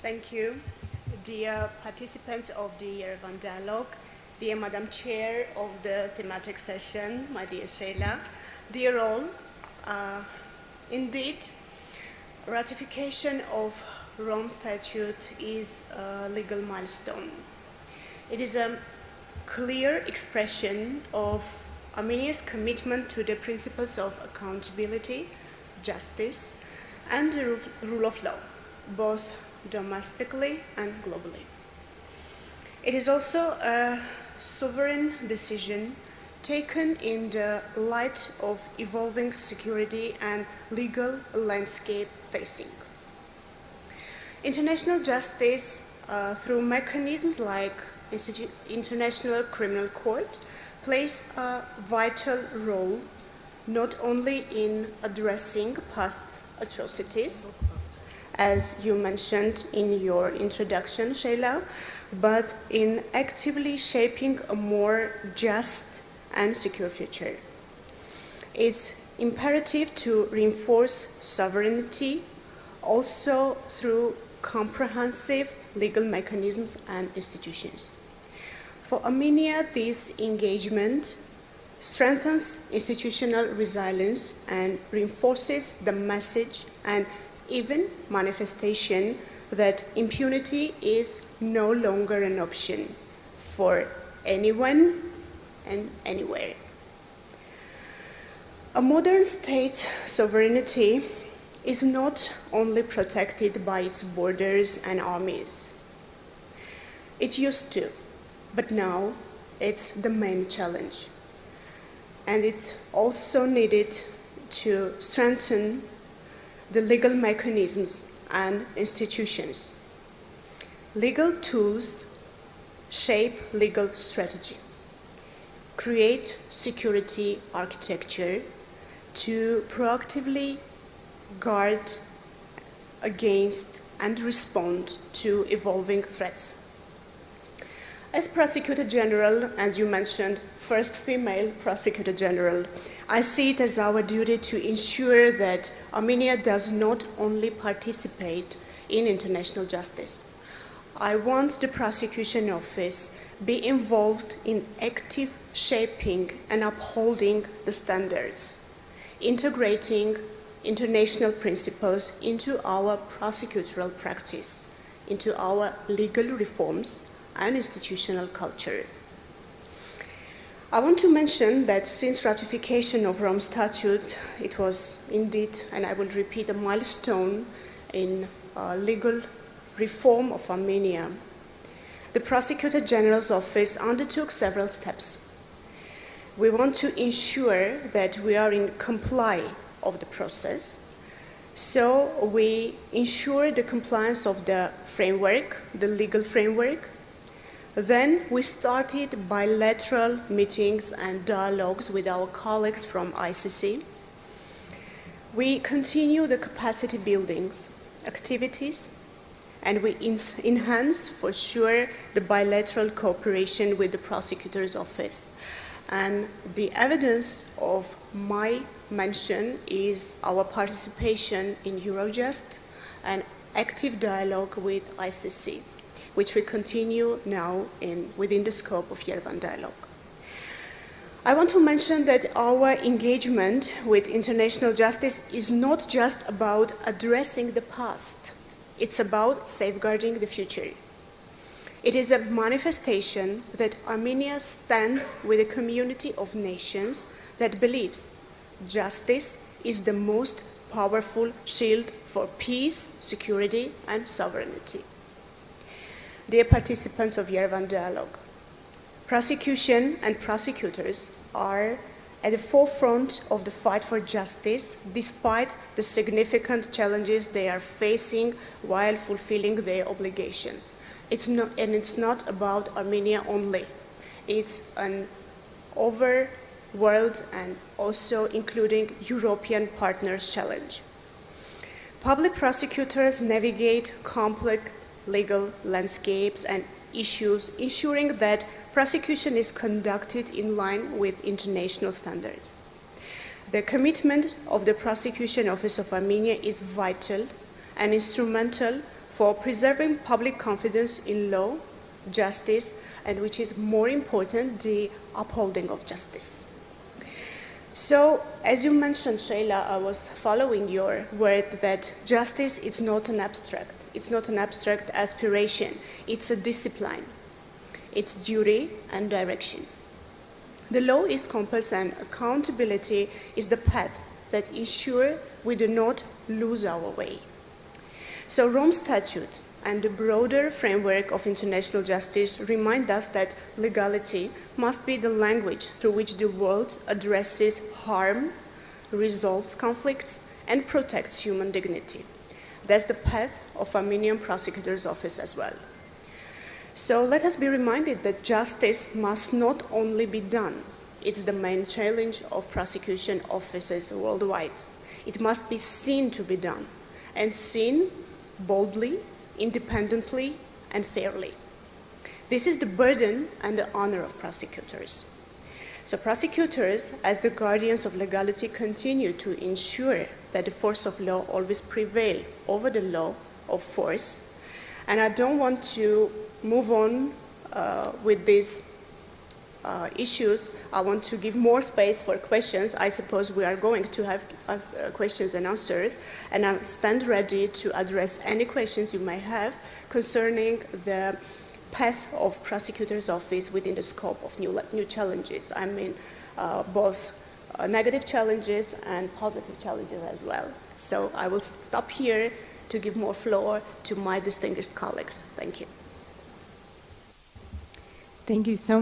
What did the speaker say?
Thank you, dear participants of the Yerevan Dialogue, dear Madam Chair of the thematic session, my dear Sheila, dear all. Indeed, ratification of Rome Statute is a legal milestone. It is a clear expression of Armenia's commitment to the principles of accountability, justice, and the rule of law, both domestically and globally. It is also a sovereign decision taken in the light of evolving security and legal landscape facing. International justice, through mechanisms like International Criminal Court, plays a vital role not only in addressing past atrocities, as you mentioned in your introduction, Sheila, but in actively shaping a more just and secure future. It's imperative to reinforce sovereignty also through comprehensive legal mechanisms and institutions. For Armenia, this engagement strengthens institutional resilience and reinforces the message and even manifestation that impunity is no longer an option for anyone and anywhere. A modern state's sovereignty is not only protected by its borders and armies. It used to, but now it's the main challenge. And it also needed to strengthen the legal mechanisms and institutions. Legal tools shape legal strategy, create security architecture to proactively guard against and respond to evolving threats. As Prosecutor General, as you mentioned, first female Prosecutor General, I see it as our duty to ensure that Armenia does not only participate in international justice. I want the Prosecution Office be involved in active shaping and upholding the standards, integrating international principles into our prosecutorial practice, into our legal reforms and institutional culture. I want to mention that since ratification of Rome Statute, it was indeed, and I will repeat, a milestone in legal reform of Armenia. The Prosecutor General's Office undertook several steps. We want to ensure that we are in comply of the process, so we ensure the compliance of the framework, the legal framework. Then we started bilateral meetings and dialogues with our colleagues from ICC. We continue the capacity buildings activities, and we enhance for sure the bilateral cooperation with the prosecutor's office. And the evidence of my mention is our participation in Eurojust and active dialogue with ICC, which we continue now within the scope of Yerevan Dialogue. I want to mention that our engagement with international justice is not just about addressing the past, it's about safeguarding the future. It is a manifestation that Armenia stands with a community of nations that believes justice is the most powerful shield for peace, security, and sovereignty. Dear participants of Yerevan Dialogue, prosecution and prosecutors are at the forefront of the fight for justice despite the significant challenges they are facing while fulfilling their obligations. It's not about Armenia only. It's an overworld and also including European partners challenge. Public prosecutors navigate complex legal landscapes and issues, ensuring that prosecution is conducted in line with international standards. The commitment of the Prosecution Office of Armenia is vital and instrumental for preserving public confidence in law, justice, and which is more important, the upholding of justice. So, as you mentioned, Shayla, I was following your word that justice is not an abstract. It's not an abstract aspiration. It's a discipline. It's duty and direction. The law is compass and accountability is the path that ensure we do not lose our way. So Rome Statute and the broader framework of international justice remind us that legality must be the language through which the world addresses harm, resolves conflicts, and protects human dignity. That's the path of Armenian prosecutor's office as well. So let us be reminded that justice must not only be done. It's the main challenge of prosecution offices worldwide. It must be seen to be done, and seen boldly, independently, and fairly. This is the burden and the honor of prosecutors. So prosecutors, as the guardians of legality, continue to ensure that the force of law always prevails over the law of force. And I don't want to move on with these issues. I want to give more space for questions. I suppose we are going to have questions and answers, and I stand ready to address any questions you may have concerning the path of prosecutor's office within the scope of new challenges. I mean, both negative challenges and positive challenges as well. So I will stop here to give more floor to my distinguished colleagues. Thank you. Thank you so much.